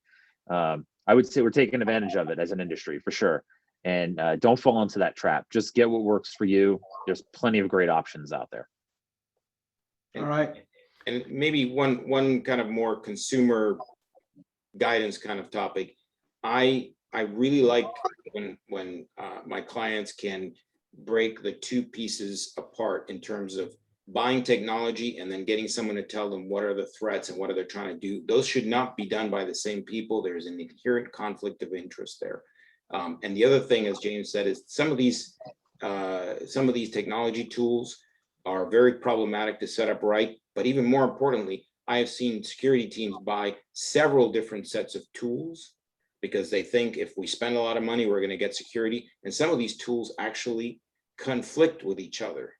I would say we're taking advantage of it as an industry for sure. And don't fall into that trap. Just get what works for you. There's plenty of great options out there. All right. And maybe one kind of more consumer guidance kind of topic. I really like when my clients can break the two pieces apart in terms of buying technology and then getting someone to tell them what are the threats and what are they trying to do. Those should not be done by the same people. There's an inherent conflict of interest there. And the other thing, as James said, is some of these technology tools are very problematic to set up right. But even more importantly, I have seen security teams buy several different sets of tools because they think if we spend a lot of money, we're going to get security. And some of these tools actually conflict with each other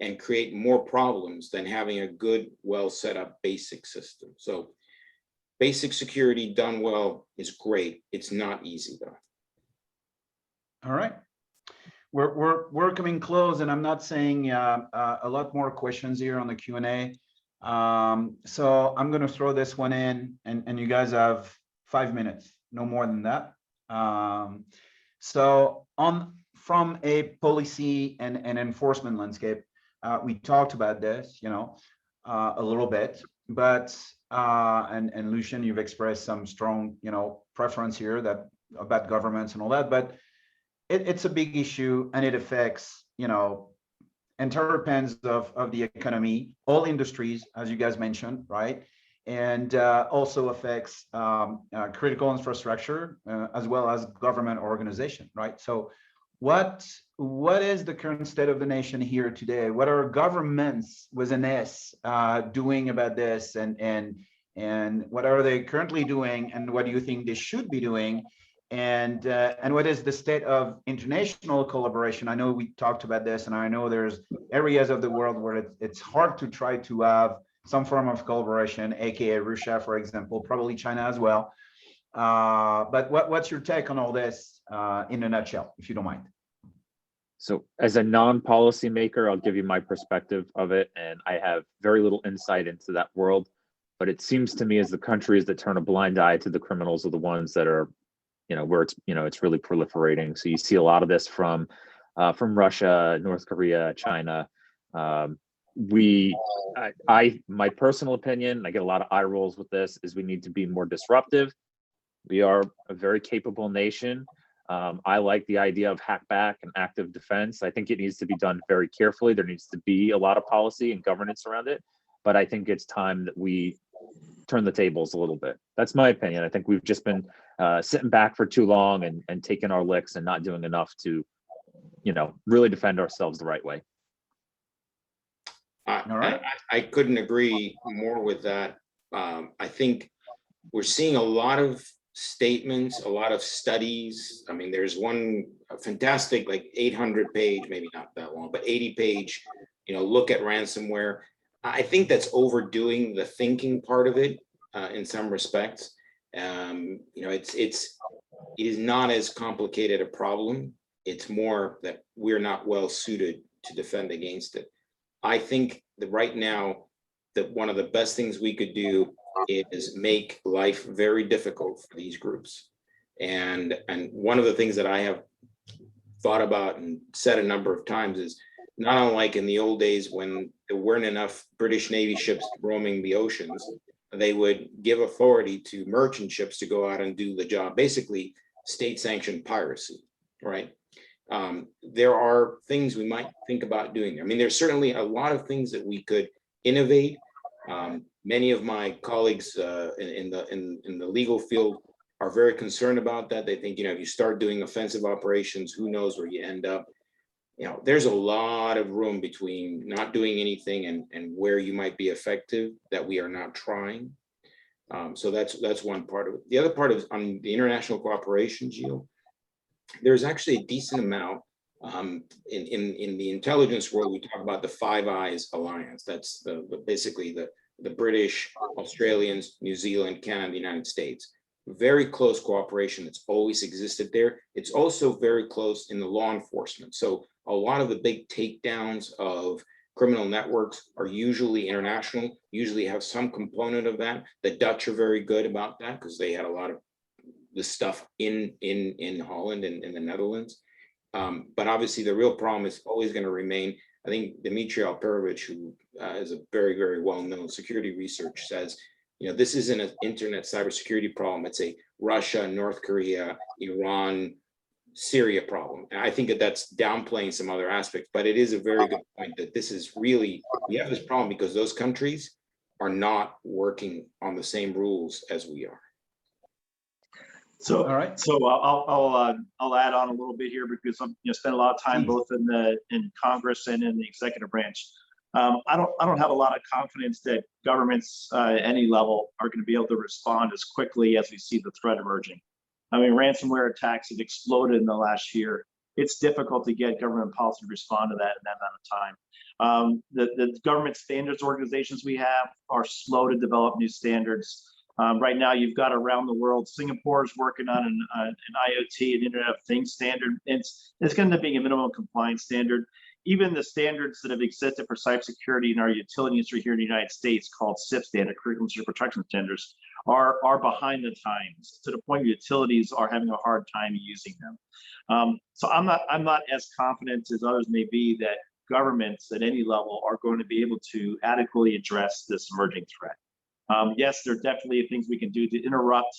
and create more problems than having a good, well set up basic system. So basic security done well is great. It's not easy though. All right. We're coming close, and I'm not saying a lot more questions here on the Q&A. So I'm going to throw this one in, and you guys have 5 minutes, no more than that. So from a policy and enforcement landscape, we talked about this, a little bit, but and Lucian, you've expressed some strong, preference here about governments and all that, but it's a big issue, and it affects, enterprise of the economy, all industries, as you guys mentioned, right? And also affects critical infrastructure as well as government organization, right? So what is the current state of the nation here today? What are governments with an S doing about this, and what are they currently doing, and what do you think they should be doing? And what is the state of international collaboration? I know we talked about this, and I know there's areas of the world where it's hard to try to have some form of collaboration, aka Russia, for example, probably China as well. But what's your take on all this in a nutshell, if you don't mind? So as a non-policy maker, I'll give you my perspective of it, and I have very little insight into that world. But it seems to me as the countries that turn a blind eye to the criminals are the ones that are, where it's really proliferating. So you see a lot of this from Russia, North Korea, China. My personal opinion, I get a lot of eye rolls with this, is we need to be more disruptive. We are a very capable nation. I like the idea of hack back and active defense. I think it needs to be done very carefully. There needs to be a lot of policy and governance around it, but I think it's time that we turn the tables a little bit. That's my opinion. I think we've just been sitting back for too long and taking our licks and not doing enough to, really defend ourselves the right way. All right. I couldn't agree more with that. I think we're seeing a lot of statements, a lot of studies. I mean, there's one fantastic, like 800-page, maybe not that long, but 80-page, look at ransomware. I think that's overdoing the thinking part of it in some respects. It is not as complicated a problem. It's more that we're not well suited to defend against it. I think that right now, that one of the best things we could do is make life very difficult for these groups. And one of the things that I have thought about and said a number of times is, not unlike in the old days when there weren't enough British Navy ships roaming the oceans, they would give authority to merchant ships to go out and do the job, basically state-sanctioned piracy, right? There are things we might think about doing. I mean, there's certainly a lot of things that we could innovate. Many of my colleagues in the legal field are very concerned about that. They think, if you start doing offensive operations, who knows where you end up. There's a lot of room between not doing anything and where you might be effective that we are not trying. So that's one part of it. The other part is on the international cooperation, Gilles. There's actually a decent amount in the intelligence world. We talk about the Five Eyes Alliance. That's basically the British, Australians, New Zealand, Canada, the United States. Very close cooperation that's always existed there. It's also very close in the law enforcement. So a lot of the big takedowns of criminal networks are usually international, usually have some component of that. The Dutch are very good about that because they had a lot of the stuff in Holland and in the Netherlands. But obviously the real problem is always going to remain. I think Dmitry Alperovich, who is a very, very well-known security research, says, this isn't an internet cybersecurity problem. It's a Russia, North Korea, Iran, Syria problem. And I think that that's downplaying some other aspects, but it is a very good point that this is really, we have this problem because those countries are not working on the same rules as we are. So, all right. So I'll add on a little bit here because I'm spend a lot of time both in Congress and in the executive branch. I don't have a lot of confidence that governments at any level are going to be able to respond as quickly as we see the threat emerging. I mean, ransomware attacks have exploded in the last year. It's difficult to get government policy to respond to that in that amount of time. The government standards organizations we have are slow to develop new standards. Right now, you've got around the world, Singapore is working on an IoT, an Internet of Things standard. It's going to be a minimum compliance standard. Even the standards that have existed for cybersecurity in our utility industry here in the United States, called SIP standard, Critical Infrastructure Protection Standards, are behind the times to the point utilities are having a hard time using them. So I'm not as confident as others may be that governments at any level are going to be able to adequately address this emerging threat. Yes, there are definitely things we can do to interrupt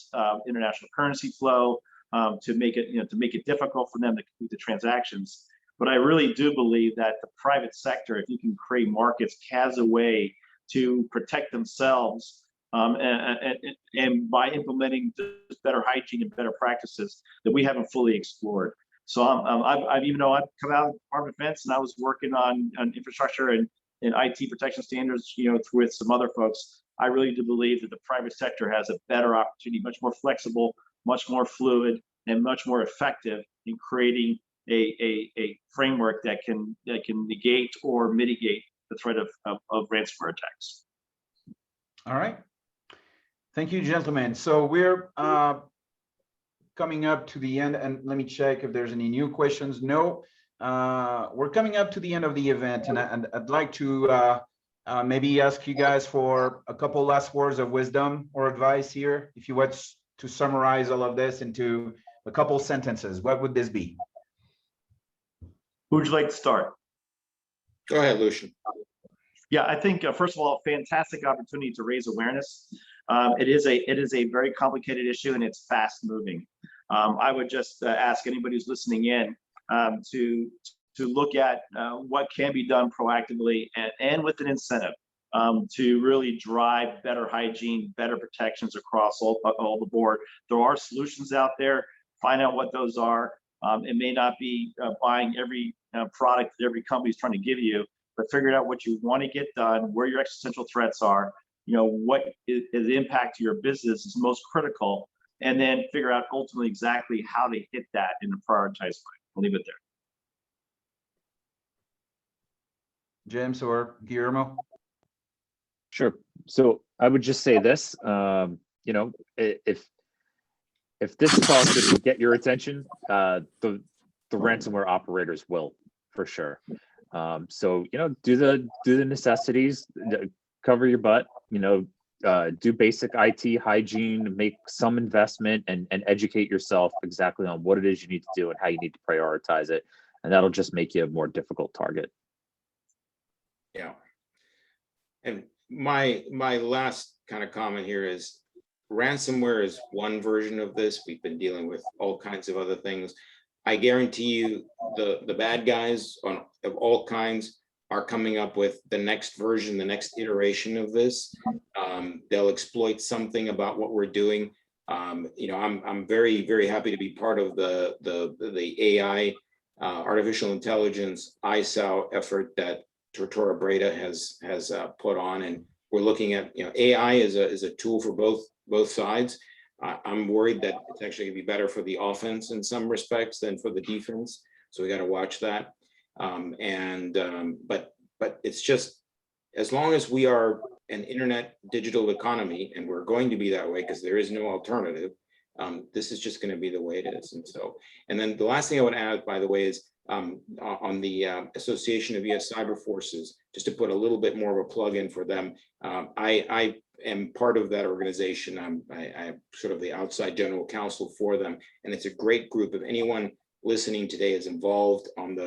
international currency flow, to make it difficult for them to complete the transactions. But I really do believe that the private sector, if you can create markets, has a way to protect themselves, and by implementing just better hygiene and better practices that we haven't fully explored. So I've even though I've come out of the Department of Defense and I was working on infrastructure and IT protection standards, with some other folks, I really do believe that the private sector has a better opportunity, much more flexible, much more fluid, and much more effective in creating a framework that can negate or mitigate the threat of ransomware attacks. All right. Thank you, gentlemen. So we're coming up to the end, and let me check if there's any new questions. No, we're coming up to the end of the event, and I'd like to maybe ask you guys for a couple last words of wisdom or advice here. If you were to summarize all of this into a couple sentences, what would this be? Who would you like to start? Go ahead, Lucian. Yeah, I think first of all, fantastic opportunity to raise awareness. It is a very complicated issue and it's fast moving. I would just ask anybody who's listening in to look at what can be done proactively and with an incentive to really drive better hygiene, better protections across all the board. There are solutions out there. Find out what those are. It may not be buying every product that every company is trying to give you, but figure out what you want to get done, where your existential threats are, what is the impact to your business is most critical, and then figure out ultimately exactly how to hit that in a prioritized way. I'll leave it there. James or Guillermo? Sure. So I would just say this, if this talk doesn't get your attention, the ransomware operators will, for sure. So do the necessities, cover your butt, do basic IT hygiene, make some investment, and educate yourself exactly on what it is you need to do and how you need to prioritize it, and that'll just make you a more difficult target. Yeah. And my last kind of comment here is ransomware is one version of this. We've been dealing with all kinds of other things. I guarantee you the bad guys of all kinds are coming up with the next version, the next iteration of this. They'll exploit something about what we're doing. I'm very, very happy to be part of the AI, artificial intelligence ISAO effort that Tortora Brayda has put on, and we're looking at AI is a tool for both sides. I'm worried that it's actually going to be better for the offense in some respects than for the defense. So we got to watch that. But it's just, as long as we are an internet digital economy, and we're going to be that way because there is no alternative, this is just going to be the way it is. And then the last thing I would add, by the way, is on the Association of US Cyber Forces, just to put a little bit more of a plug in for them. I am part of that organization. I'm sort of the outside general counsel for them, and it's a great group. If anyone listening today is involved on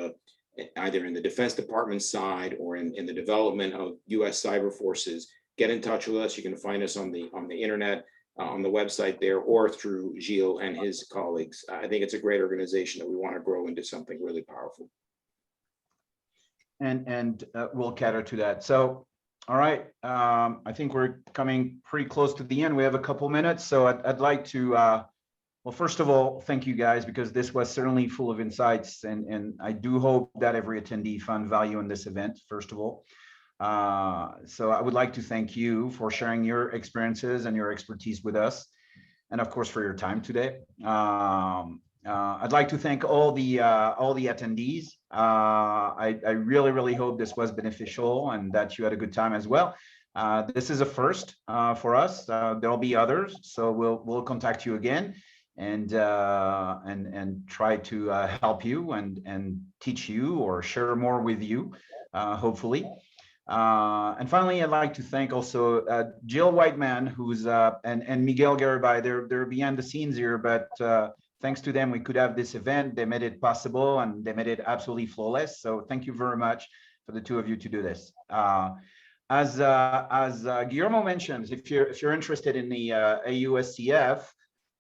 either in the Defense Department side or in the development of US Cyber Forces, get in touch with us. You can find us on the internet, on the website there, or through Gilles and his colleagues. I think it's a great organization that we want to grow into something really powerful. And we'll cater to that. So, all right, I think we're coming pretty close to the end. We have a couple minutes, so I'd like to, well, first of all, thank you guys, because this was certainly full of insights, and I do hope that every attendee found value in this event, first of all. So I would like to thank you for sharing your experiences and your expertise with us, and of course for your time today. I'd like to thank all the attendees. I really, really hope this was beneficial and that you had a good time as well. This is a first for us. There'll be others, so we'll contact you again and try to help you and teach you or share more with you, hopefully. And finally, I'd like to thank also Jill Whiteman, who's and Miguel Garibay. They're behind the scenes here, but thanks to them, we could have this event. They made it possible, and they made it absolutely flawless. So thank you very much for the two of you to do this. As Guillermo mentions, if you're interested in the AUSCF,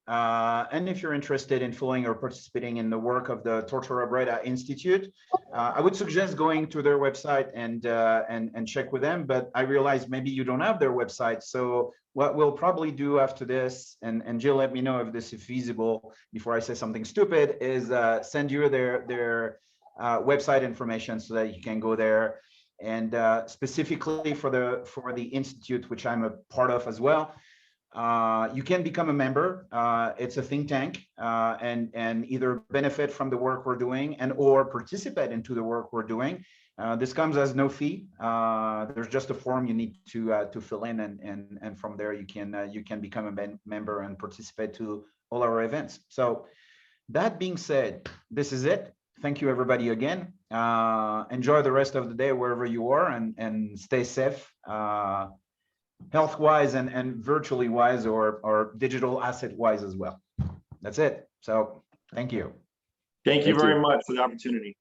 And if you're interested in following or participating in the work of the Tortora Brayda Institute, I would suggest going to their website and check with them. But I realize maybe you don't have their website. So what we'll probably do after this, and Jill, let me know if this is feasible before I say something stupid, is send you their website information so that you can go there. And specifically for the institute, which I'm a part of as well, you can become a member. It's a think tank, and either benefit from the work we're doing and or participate into the work we're doing. This comes as no fee. There's just a form you need to fill in, and from there you can become a member and participate to all our events. So that being said, this is it. Thank you everybody again. Enjoy the rest of the day wherever you are, and stay safe. Health-wise and virtually wise, or digital asset-wise as well. That's it. So thank you. Thank you Thank very you. much for the opportunity.